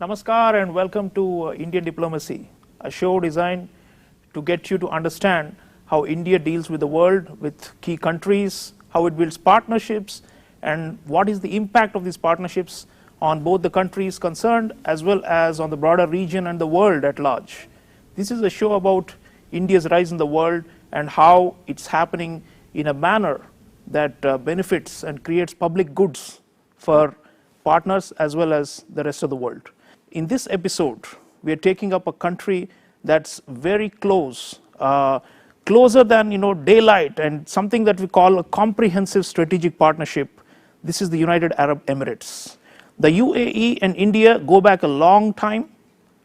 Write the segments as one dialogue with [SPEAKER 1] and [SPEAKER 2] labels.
[SPEAKER 1] Namaskar and welcome to Indian Diplomacy, a show designed to get you to understand how India deals with the world, with key countries, how it builds partnerships, and what is the impact of these partnerships on both the countries concerned as well as on the broader region and the world at large. This is a show about India's rise in the world and how it's happening in a manner that benefits and creates public goods for partners as well as the rest of the world. In this episode, we are taking up a country that's very close, closer than daylight, and something that we call a comprehensive strategic partnership. This is the United Arab Emirates. The UAE and India go back a long time,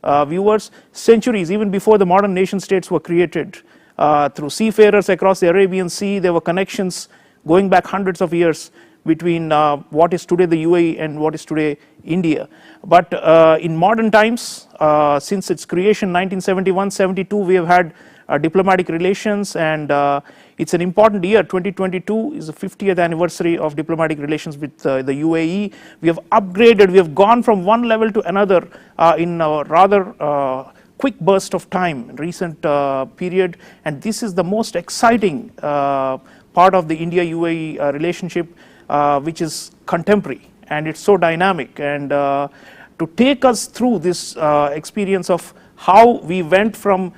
[SPEAKER 1] viewers, centuries, even before the modern nation states were created. Through seafarers across the Arabian Sea, there were connections going back hundreds of years between what is today the UAE and what is today India. But in modern times, since its creation 1971-72, we have had diplomatic relations, and it's an important year. 2022 is the 50th anniversary of diplomatic relations with the UAE. We have upgraded, we have gone from one level to another in a rather quick burst of time in recent period, and this is the most exciting part of the India-UAE relationship, which is contemporary, and it's so dynamic. And to take us through this experience of how we went from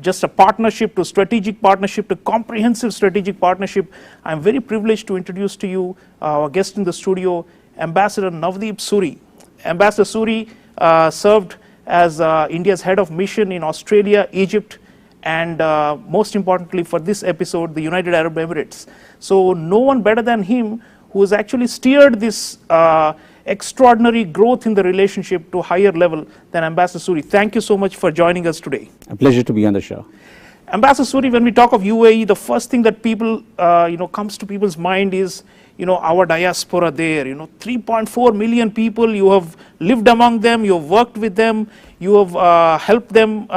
[SPEAKER 1] just a partnership to strategic partnership to comprehensive strategic partnership, I'm very privileged to introduce to you our guest in the studio, Ambassador Navdeep Suri. Ambassador Suri served as India's head of mission in Australia, Egypt, and most importantly for this episode, the United Arab Emirates. So no one better than him who has actually steered this extraordinary growth in the relationship to a higher level than Ambassador Suri. Thank you so much for joining us today.
[SPEAKER 2] A pleasure to be on the show.
[SPEAKER 1] Ambassador Suri, when we talk of UAE, the first thing that people, comes to people's mind is, our diaspora there. 3.4 million people. You have lived among them. You have worked with them. You have helped them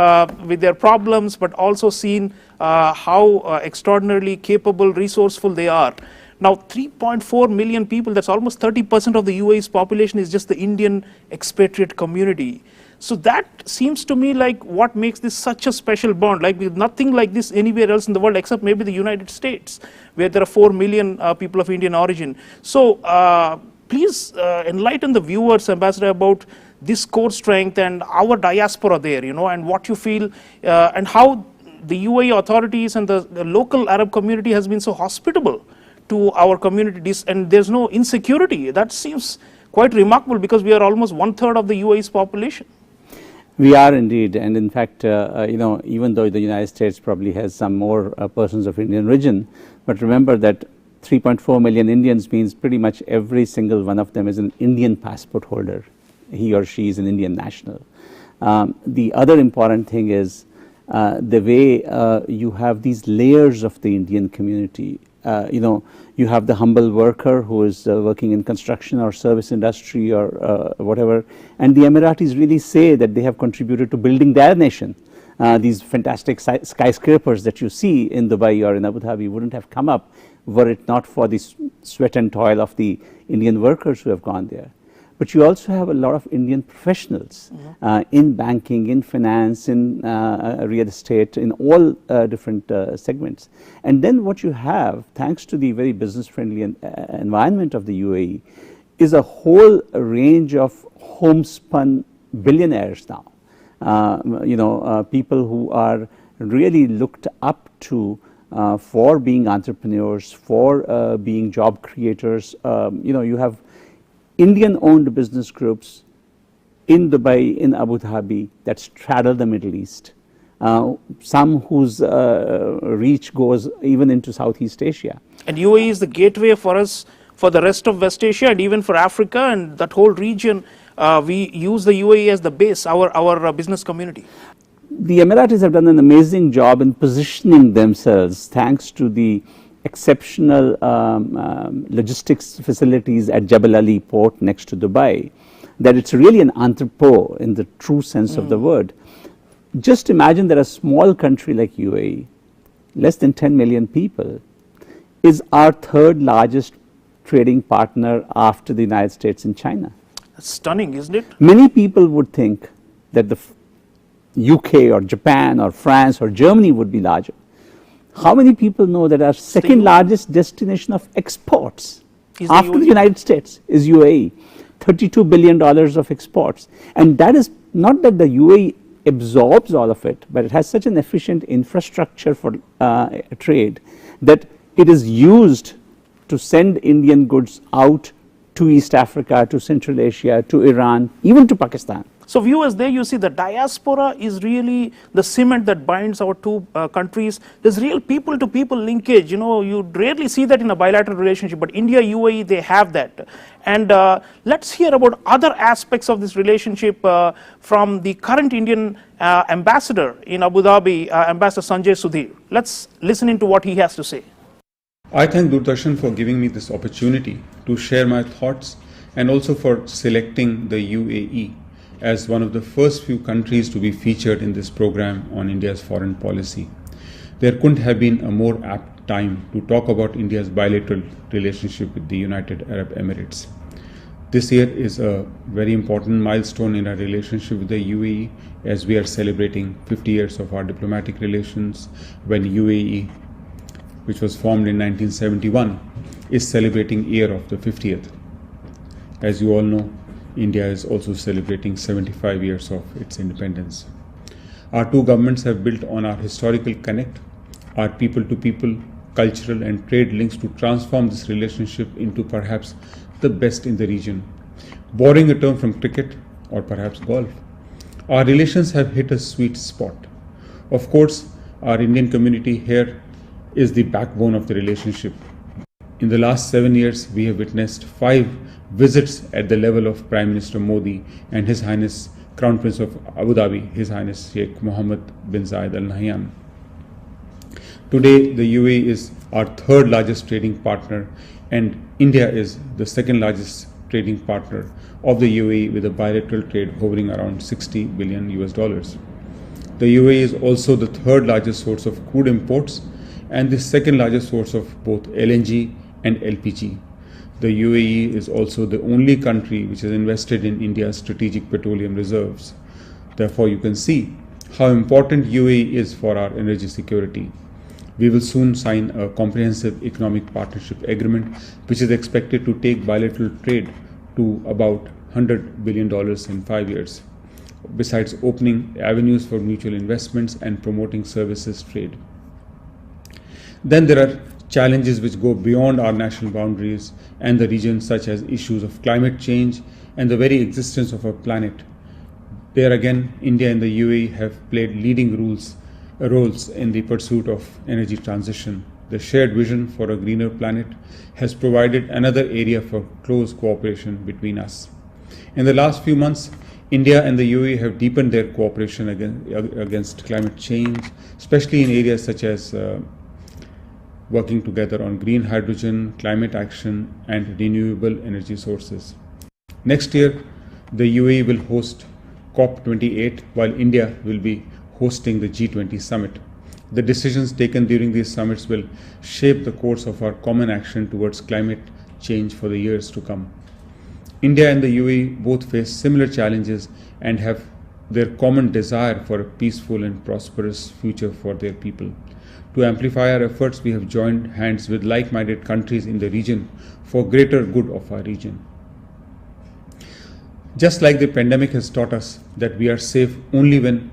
[SPEAKER 1] with their problems, but also seen how extraordinarily capable, resourceful they are. Now, 3.4 million people, that's almost 30% of the UAE's population is just the Indian expatriate community. So that seems to me like what makes this such a special bond, like nothing like this anywhere else in the world except maybe the United States, where there are 4 million people of Indian origin. So please enlighten the viewers, Ambassador, about this core strength and our diaspora there, and what you feel and how the UAE authorities and the local Arab community has been so hospitable to our communities, and there's no insecurity. That seems quite remarkable because we are almost 1/3 of the UAE's population.
[SPEAKER 2] We are indeed, and in fact, even though the United States probably has some more persons of Indian origin, but remember that 3.4 million Indians means pretty much every single one of them is an Indian passport holder. He or she is an Indian national. The other important thing is the way you have these layers of the Indian community. You have the humble worker who is working in construction or service industry or whatever, and the Emiratis really say that they have contributed to building their nation. These fantastic skyscrapers that you see in Dubai or in Abu Dhabi wouldn't have come up were it not for the sweat and toil of the Indian workers who have gone there. But you also have a lot of Indian professionals in banking, in finance, in real estate, in all different segments. And then what you have, thanks to the very business-friendly environment of the UAE, is a whole range of homespun billionaires now. People who are really looked up to for being entrepreneurs, for being job creators. You have Indian-owned business groups in Dubai, in Abu Dhabi that straddle the Middle East. Some whose reach goes even into Southeast Asia.
[SPEAKER 1] And UAE is the gateway for us for the rest of West Asia and even for Africa and that whole region. We use the UAE as the base, our business community.
[SPEAKER 2] The Emiratis have done an amazing job in positioning themselves thanks to the exceptional logistics facilities at Jebel Ali port next to Dubai, that it's really an entrepot in the true sense of the word. Just imagine that a small country like UAE, less than 10 million people, is our third largest trading partner after the United States and China.
[SPEAKER 1] Stunning, isn't it?
[SPEAKER 2] Many people would think that the UK or Japan or France or Germany would be larger. How many people know that our second largest destination of exports after the United States is UAE? $32 billion of exports. And that is not that the UAE absorbs all of it, but it has such an efficient infrastructure for trade that it is used to send Indian goods out to East Africa, to Central Asia, to Iran, even to Pakistan.
[SPEAKER 1] So viewers, there you see the diaspora is really the cement that binds our two countries. There's real people-to-people linkage. You know, you rarely see that in a bilateral relationship, but India, UAE, they have that. And let's hear about other aspects of this relationship from the current Indian ambassador in Abu Dhabi, Ambassador Sanjay Sudhir. Let's listen into what he has to say.
[SPEAKER 3] I thank Doordarshan for giving me this opportunity to share my thoughts and also for selecting the UAE as one of the first few countries to be featured in this program on India's foreign policy. There couldn't have been a more apt time to talk about India's bilateral relationship with the United Arab Emirates. This year is a very important milestone in our relationship with the UAE as we are celebrating 50 years of our diplomatic relations when UAE, which was formed in 1971, is celebrating year of the 50th. As you all know, India is also celebrating 75 years of its independence. Our two governments have built on our historical connect, our people-to-people, cultural and trade links to transform this relationship into perhaps the best in the region. Borrowing a term from cricket or perhaps golf, our relations have hit a sweet spot. Of course, our Indian community here is the backbone of the relationship. In the last 7 years, we have witnessed 5 visits at the level of Prime Minister Modi and His Highness Crown Prince of Abu Dhabi, His Highness Sheikh Mohammed bin Zayed Al Nahyan. Today, the UAE is our third largest trading partner, and India is the second largest trading partner of the UAE, with a bilateral trade hovering around $60 billion. The UAE is also the third largest source of crude imports and the second largest source of both LNG and LPG. The UAE is also the only country which has invested in India's strategic petroleum reserves. Therefore, you can see how important UAE is for our energy security. We will soon sign a comprehensive economic partnership agreement, which is expected to take bilateral trade to about $100 billion in 5 years, besides opening avenues for mutual investments and promoting services trade. Then there are challenges which go beyond our national boundaries and the region, such as issues of climate change and the very existence of our planet. There again, India and the UAE have played leading roles in the pursuit of energy transition. The shared vision for a greener planet has provided another area for close cooperation between us. In the last few months, India and the UAE have deepened their cooperation against climate change, especially in areas such as working together on green hydrogen, climate action, and renewable energy sources. Next year, the UAE will host COP28, while India will be hosting the G20 summit. The decisions taken during these summits will shape the course of our common action towards climate change for the years to come. India and the UAE both face similar challenges and have their common desire for a peaceful and prosperous future for their people. To amplify our efforts, we have joined hands with like-minded countries in the region for greater good of our region. Just like the pandemic has taught us that we are safe only when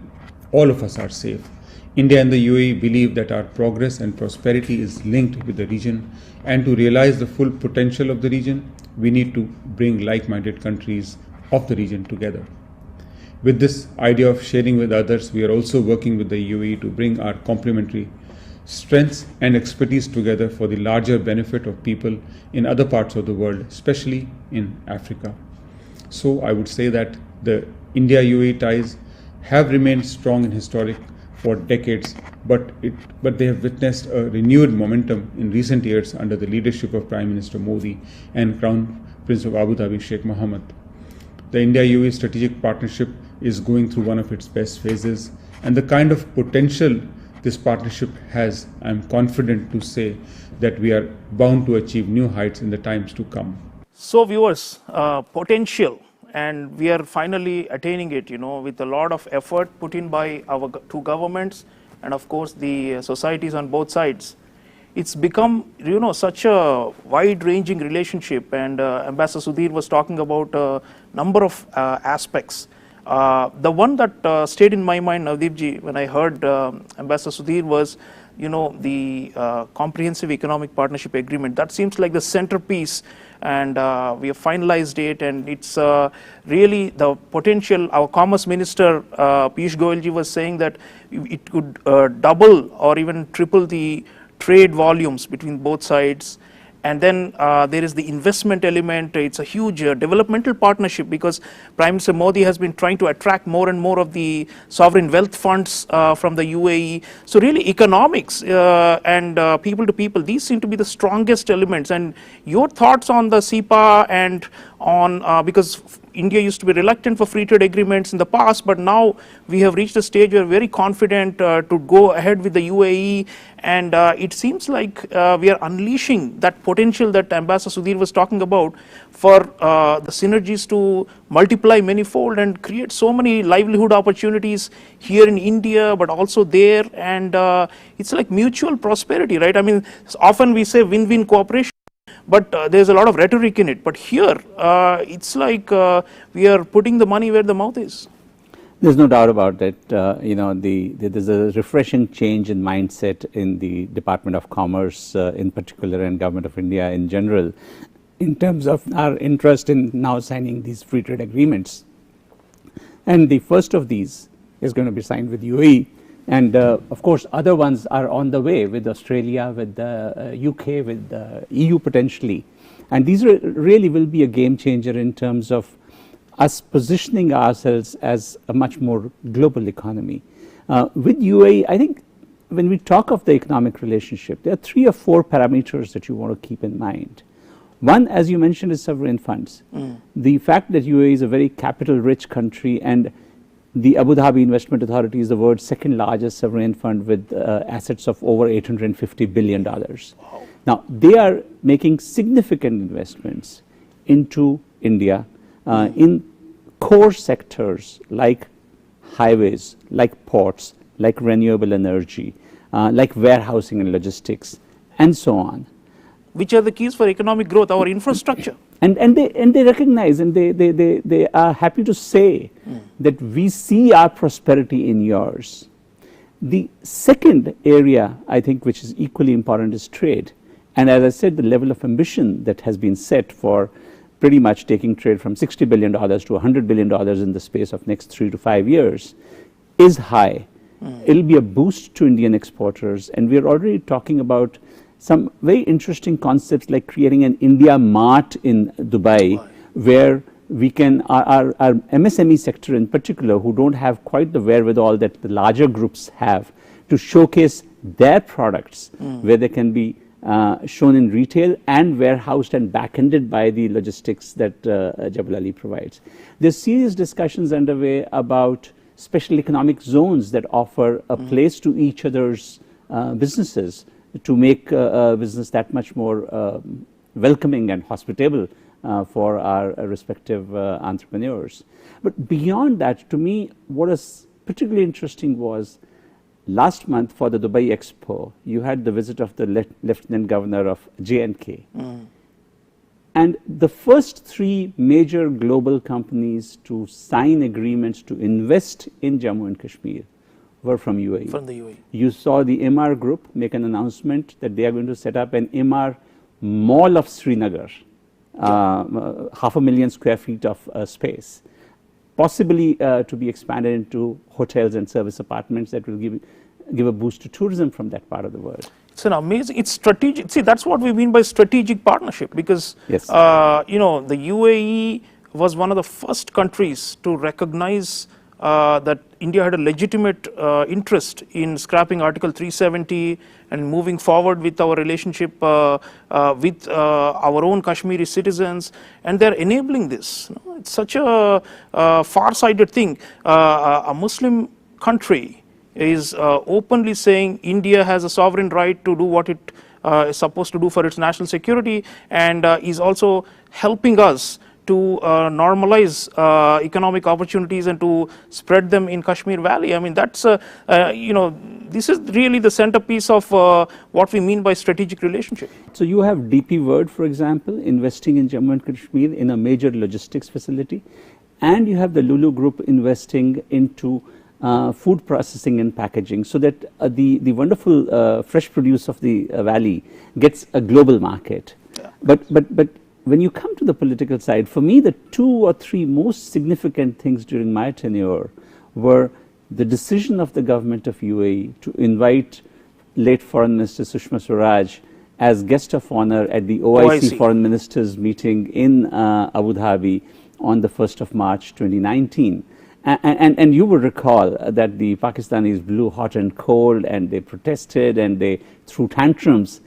[SPEAKER 3] all of us are safe, India and the UAE believe that our progress and prosperity is linked with the region, and to realize the full potential of the region, we need to bring like-minded countries of the region together. With this idea of sharing with others, we are also working with the UAE to bring our complementary strengths and expertise together for the larger benefit of people in other parts of the world, especially in Africa. So I would say that the India-UAE ties have remained strong and historic for decades, but they have witnessed a renewed momentum in recent years under the leadership of Prime Minister Modi and Crown Prince of Abu Dhabi, Sheikh Mohammed. The India-UAE strategic partnership is going through one of its best phases, and the kind of potential this partnership has, I am confident to say that we are bound to achieve new heights in the times to come.
[SPEAKER 1] So viewers, potential and we are finally attaining it, with a lot of effort put in by our two governments and of course the societies on both sides. It's become, such a wide-ranging relationship, and Ambassador Sudhir was talking about a number of aspects. The one that stayed in my mind, Navdeep ji, when I heard Ambassador Sudhir was, the Comprehensive Economic Partnership Agreement. That seems like the centerpiece, and we have finalized it, and it's really the potential. Our Commerce Minister, Piyush Goyal ji, was saying that it could double or even triple the trade volumes between both sides. And then there is the investment element. It's a huge developmental partnership, because Prime Minister Modi has been trying to attract more and more of the sovereign wealth funds from the UAE. So really economics and people to people, these seem to be the strongest elements. And your thoughts on the CEPA and on, because India used to be reluctant for free trade agreements in the past, but now we have reached a stage where we're very confident to go ahead with the UAE, and it seems like we are unleashing that potential that Ambassador Sudhir was talking about for the synergies to multiply manifold and create so many livelihood opportunities here in India, but also there, and it's like mutual prosperity, right? I mean, often we say win-win cooperation, but there's a lot of rhetoric in it. But here, it's like we are putting the money where the mouth is.
[SPEAKER 2] There's no doubt about it. There's a refreshing change in mindset in the Department of Commerce in particular, and Government of India in general, in terms of our interest in now signing these free trade agreements. And the first of these is going to be signed with UAE. And of course, other ones are on the way with Australia, with the UK, with the EU potentially. And these really will be a game changer in terms of us positioning ourselves as a much more global economy. With UAE, I think when we talk of the economic relationship, there are 3 or 4 parameters that you want to keep in mind. One, as you mentioned, is sovereign funds. The fact that UAE is a very capital-rich country, and the Abu Dhabi Investment Authority is the world's second largest sovereign fund with assets of over $850 billion. Wow. Now, they are making significant investments into India in core sectors like highways, like ports, like renewable energy, like warehousing and logistics, and so on.
[SPEAKER 1] Which are the keys for economic growth, our infrastructure.
[SPEAKER 2] And they recognize, and they are happy to say that we see our prosperity in yours. The second area, I think, which is equally important, is trade. And as I said, the level of ambition that has been set for pretty much taking trade from $60 billion to $100 billion in the space of next 3 to 5 years is high. It'll be a boost to Indian exporters, and we're already talking about some very interesting concepts like creating an India Mart in Dubai, where we can, our MSME sector in particular, who don't have quite the wherewithal that the larger groups have, to showcase their products where they can be shown in retail and warehoused and back-ended by the logistics that Jabal Ali provides. There's serious discussions underway about special economic zones that offer a place to each other's businesses, to make business that much more welcoming and hospitable for our respective entrepreneurs. But beyond that, to me, what is particularly interesting was last month for the Dubai Expo, you had the visit of the Lieutenant Governor of J&K. And the first 3 major global companies to sign agreements to invest in Jammu and Kashmir were from UAE.
[SPEAKER 1] From the UAE.
[SPEAKER 2] You saw the Emaar Group make an announcement that they are going to set up an Emaar Mall of Srinagar, 500,000 square feet of space, possibly to be expanded into hotels and service apartments that will give a boost to tourism from that part of the world.
[SPEAKER 1] It's an amazing, it's strategic. See, that's what we mean by strategic partnership, because,
[SPEAKER 2] Yes.
[SPEAKER 1] the UAE was one of the first countries to recognize that India had a legitimate interest in scrapping Article 370 and moving forward with our relationship with our own Kashmiri citizens, and they're enabling this. It's such a far-sighted thing. A Muslim country is openly saying India has a sovereign right to do what it is supposed to do for its national security, and is also helping us to normalize economic opportunities and to spread them in Kashmir Valley. I mean, that's, this is really the centerpiece of what we mean by strategic relationship.
[SPEAKER 2] So you have DP World, for example, investing in Jammu and Kashmir in a major logistics facility, and you have the Lulu Group investing into food processing and packaging, so that the wonderful fresh produce of the valley gets a global market.
[SPEAKER 1] Yeah.
[SPEAKER 2] But when you come to the political side, for me the 2 or 3 most significant things during my tenure were the decision of the government of UAE to invite late Foreign Minister Sushma Swaraj as guest of honor at the OIC Foreign Ministers meeting in Abu Dhabi on the 1st of March 2019. And you will recall that the Pakistanis blew hot and cold, and they protested and they threw tantrums,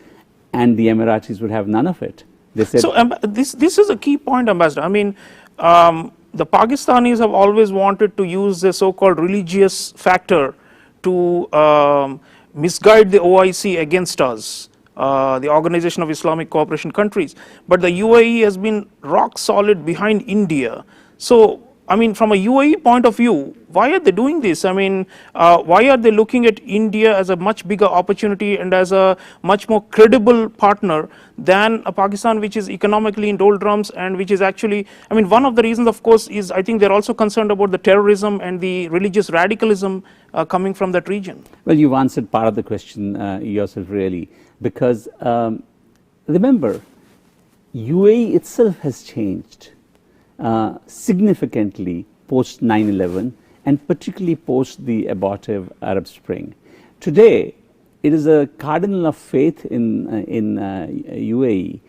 [SPEAKER 2] and the Emiratis would have none of it. They said,
[SPEAKER 1] so this is a key point, Ambassador. I mean, the Pakistanis have always wanted to use the so-called religious factor to misguide the OIC against us, the Organization of Islamic Cooperation countries. But the UAE has been rock solid behind India. So, I mean, from a UAE point of view, why are they doing this? I mean, why are they looking at India as a much bigger opportunity and as a much more credible partner than a Pakistan which is economically in doldrums and which is actually, I mean, one of the reasons, of course, is I think they're also concerned about the terrorism and the religious radicalism coming from that region.
[SPEAKER 2] well, you've answered part of the question yourself, really, because remember, UAE itself has changed significantly post 9/11, and particularly post the abortive Arab Spring. Today, it is a cardinal of faith in UAE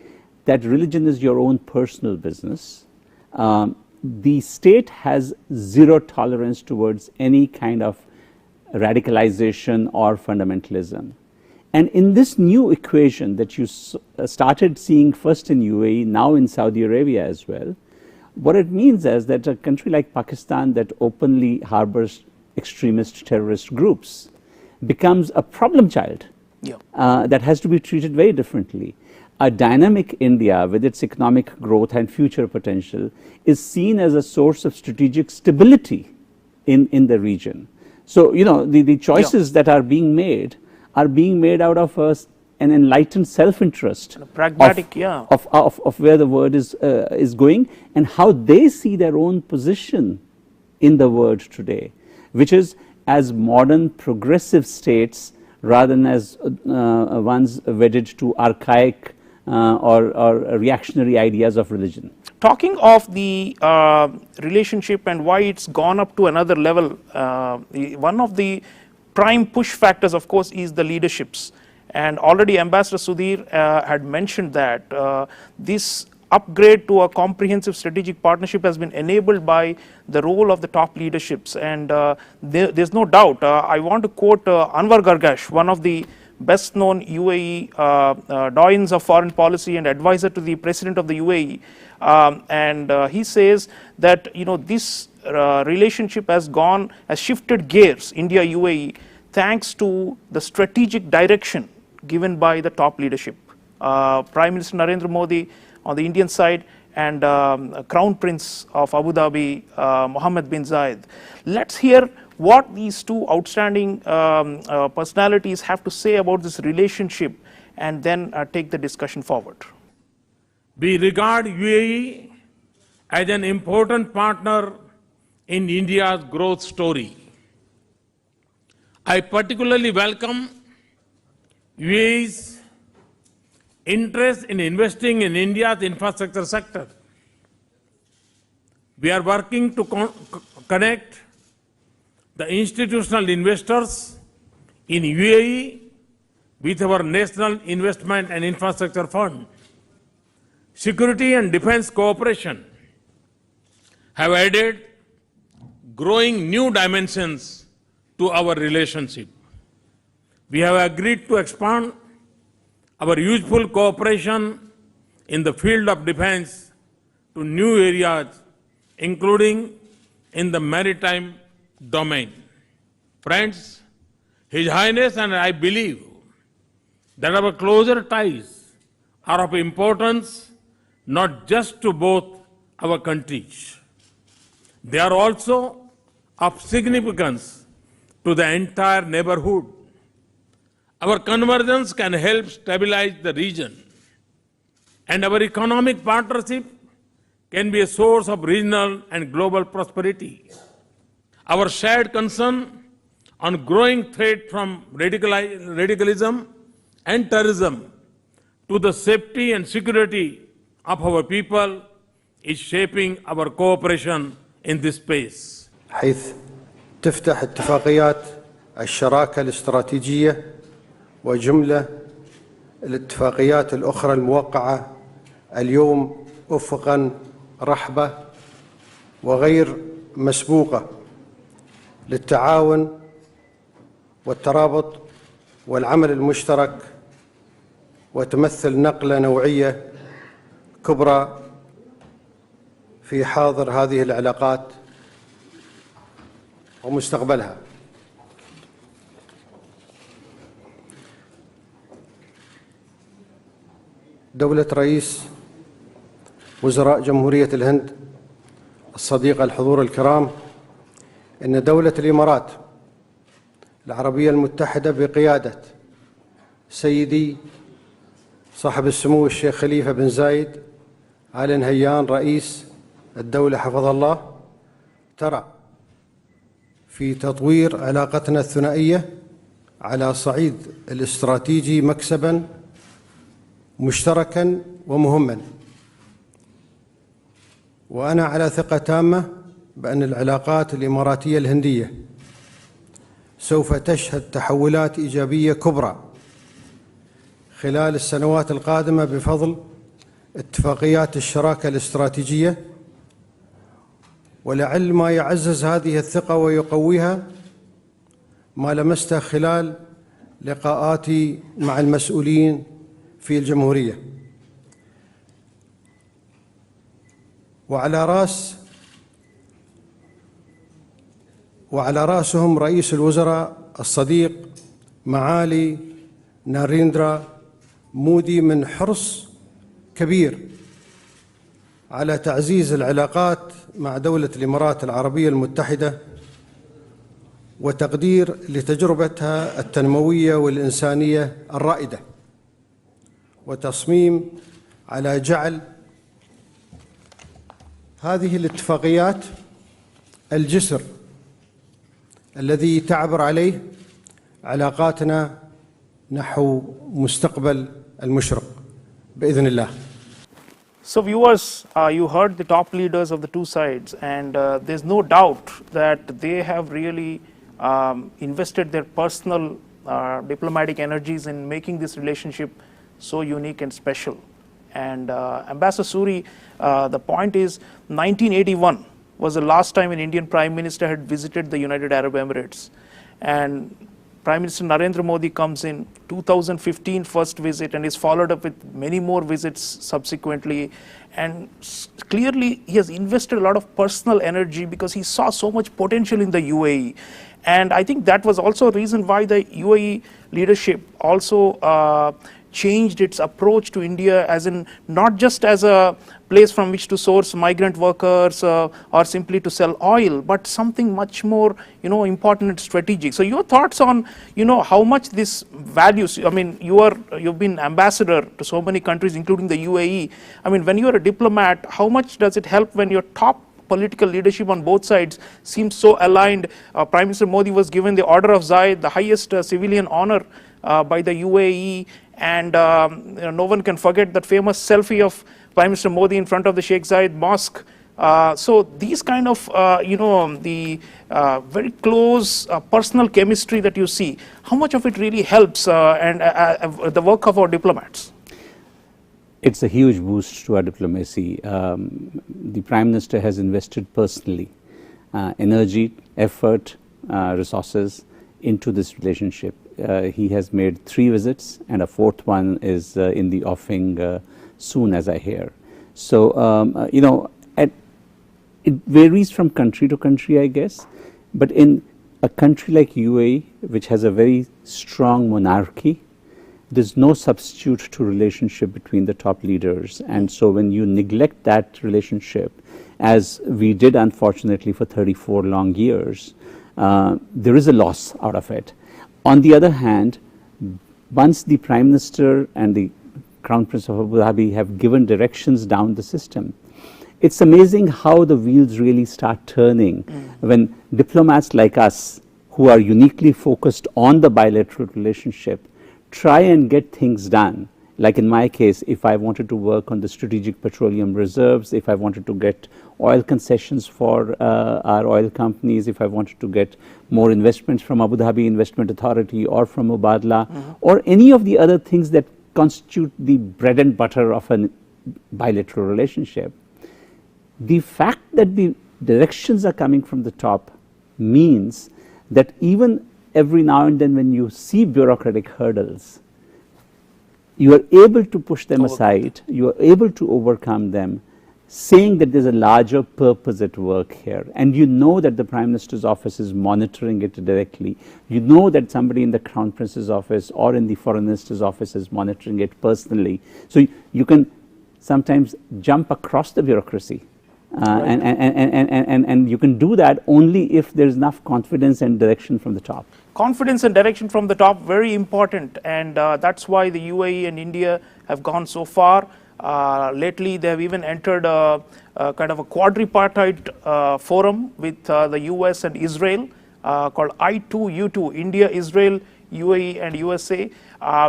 [SPEAKER 2] that religion is your own personal business. The state has zero tolerance towards any kind of radicalization or fundamentalism. And in this new equation that you started seeing first in UAE, now in Saudi Arabia as well, what it means is that a country like Pakistan that openly harbors extremist terrorist groups becomes a problem child that has to be treated very differently. A dynamic India with its economic growth and future potential is seen as a source of strategic stability in the region. So, the choices that are being made out of an enlightened self-interest,
[SPEAKER 1] pragmatic,
[SPEAKER 2] of where the world is going and how they see their own position in the world today, which is as modern progressive states rather than as ones wedded to archaic or reactionary ideas of religion.
[SPEAKER 1] Talking of the relationship and why it's gone up to another level, one of the prime push factors, of course, is the leaderships. And already Ambassador Sudhir had mentioned that this upgrade to a comprehensive strategic partnership has been enabled by the role of the top leaderships. And there's no doubt. I want to quote Anwar Gargash, one of the best known UAE doyens of foreign policy and advisor to the President of the UAE. And he says that, this relationship has shifted gears, India-UAE, thanks to the strategic direction given by the top leadership. Prime Minister Narendra Modi on the Indian side and Crown Prince of Abu Dhabi, Mohammed bin Zayed. Let's hear what these two outstanding personalities have to say about this relationship and then take the discussion forward.
[SPEAKER 4] We regard UAE as an important partner in India's growth story. I particularly welcome UAE's interest in investing in India's infrastructure sector. We are working to connect the institutional investors in UAE with our National Investment and Infrastructure Fund. Security and defense cooperation have added growing new dimensions to our relationship. We have agreed to expand our useful cooperation in the field of defense to new areas, including in the maritime domain. Friends, His Highness and I believe that our closer ties are of importance not just to both our countries. They are also of significance to the entire neighborhood. Our convergence can help stabilize the region, and our economic partnership can be a source of regional and global prosperity. Our shared concern on growing threat from radicalism and terrorism to the safety and security of our people is shaping our cooperation in this space.
[SPEAKER 5] حيث تفتح اتفاقيات الشراكة الاستراتيجية وجملة الاتفاقيات الأخرى الموقعة اليوم أفقاً رحبة وغير مسبوقة للتعاون والترابط والعمل المشترك، وتمثل نقلة نوعية كبرى في حاضر هذه العلاقات ومستقبلها. دولة رئيس وزراء جمهورية الهند الصديقة الحضور الكرام، إن دولة الإمارات العربية المتحدة بقيادة سيدي صاحب السمو الشيخ خليفة بن زايد آل نهيان رئيس الدولة حفظه الله، ترى في تطوير علاقتنا الثنائية على صعيد الاستراتيجي مكسباً مشتركاً ومهماً. وأنا على ثقة تامة بأن العلاقات الإماراتية الهندية سوف تشهد تحولات إيجابية كبرى خلال السنوات القادمة بفضل اتفاقيات الشراكة الاستراتيجية، ولعل ما يعزز هذه الثقة ويقويها ما لمسته خلال لقاءاتي مع المسؤولين في الجمهورية، وعلى رأسهم رئيس الوزراء الصديق معالي ناريندرا مودي، من حرص كبير على تعزيز العلاقات مع دولة الإمارات العربية المتحدة وتقدير لتجربتها التنموية والإنسانية الرائدة، وتصميم على جعل هذه الاتفاقيات الجسر الذي تعبر عليه علاقاتنا نحو مستقبل المشرق بإذن الله.
[SPEAKER 1] So viewers, you heard the top leaders of the two sides, and there's no doubt that they have really invested their personal diplomatic energies in making this relationship so unique and special. And Ambassador Suri, the point is 1981 was the last time an Indian Prime Minister had visited the United Arab Emirates, and Prime Minister Narendra Modi comes in 2015 first visit and is followed up with many more visits subsequently, and clearly he has invested a lot of personal energy because he saw so much potential in the UAE. And I think that was also a reason why the UAE leadership also changed its approach to India, as in not just as a place from which to source migrant workers or simply to sell oil, but something much more, important and strategic. So your thoughts on, how much this values, I mean, you've been ambassador to so many countries, including the UAE. I mean, when you're a diplomat, how much does it help when your top political leadership on both sides seems so aligned? Prime Minister Modi was given the Order of Zayed, the highest civilian honor by the UAE, and no one can forget that famous selfie of Prime Minister Modi in front of the Sheikh Zayed Mosque. So these kind of, the very close personal chemistry that you see, how much of it really helps and the work of our diplomats?
[SPEAKER 2] It's a huge boost to our diplomacy. The Prime Minister has invested personally energy, effort, resources into this relationship. He has made 3 visits, and a 4th one is in the offing soon, as I hear. So, it varies from country to country, I guess. But in a country like UAE, which has a very strong monarchy, there's no substitute to relationship between the top leaders. And so when you neglect that relationship, as we did unfortunately for 34 long years, there is a loss out of it. On the other hand, once the Prime Minister and the Crown Prince of Abu Dhabi have given directions down the system, it's amazing how the wheels really start turning when diplomats like us, who are uniquely focused on the bilateral relationship, try and get things done. Like in my case, if I wanted to work on the strategic petroleum reserves, if I wanted to get oil concessions for our oil companies, if I wanted to get more investments from Abu Dhabi Investment Authority or from Mubadala, or any of the other things that constitute the bread and butter of a bilateral relationship, the fact that the directions are coming from the top means that even every now and then when you see bureaucratic hurdles, you are able to push them aside, you are able to overcome them, saying that there's a larger purpose at work here. And you know that the Prime Minister's office is monitoring it directly. You know that somebody in the Crown Prince's office or in the Foreign Minister's office is monitoring it personally. So you can sometimes jump across the bureaucracy. And you can do that only if there's enough confidence and direction from the top.
[SPEAKER 1] Confidence and direction from the top, very important, and that's why the UAE and India have gone so far. Lately, they have even entered a kind of a quadripartite forum with the US and Israel called I2U2, India, Israel, UAE and USA.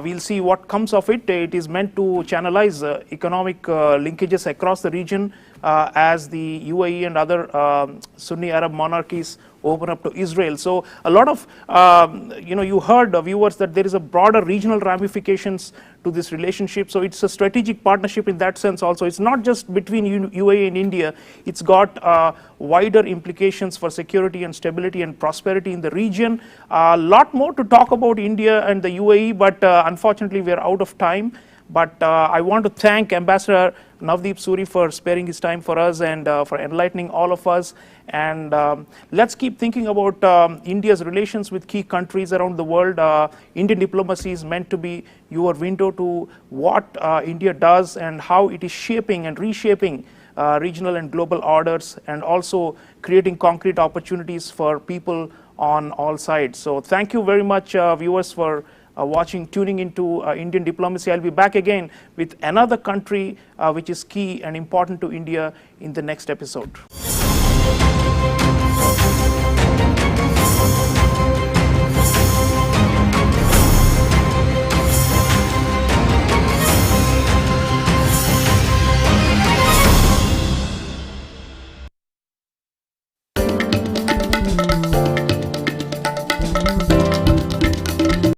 [SPEAKER 1] We'll see what comes of it. It is meant to channelize economic linkages across the region as the UAE and other Sunni Arab monarchies open up to Israel. So a lot of, you heard, viewers, that there is a broader regional ramifications to this relationship. So it's a strategic partnership in that sense also. It's not just between UAE and India. It's got wider implications for security and stability and prosperity in the region. A lot more to talk about India and the UAE, but unfortunately we are out of time. But I want to thank Ambassador Navdeep Suri for sparing his time for us and for enlightening all of us. And let's keep thinking about India's relations with key countries around the world. Indian diplomacy is meant to be your window to what India does and how it is shaping and reshaping regional and global orders, and also creating concrete opportunities for people on all sides. So thank you very much, viewers, for tuning into Indian diplomacy. I'll be back again with another country which is key and important to India in the next episode.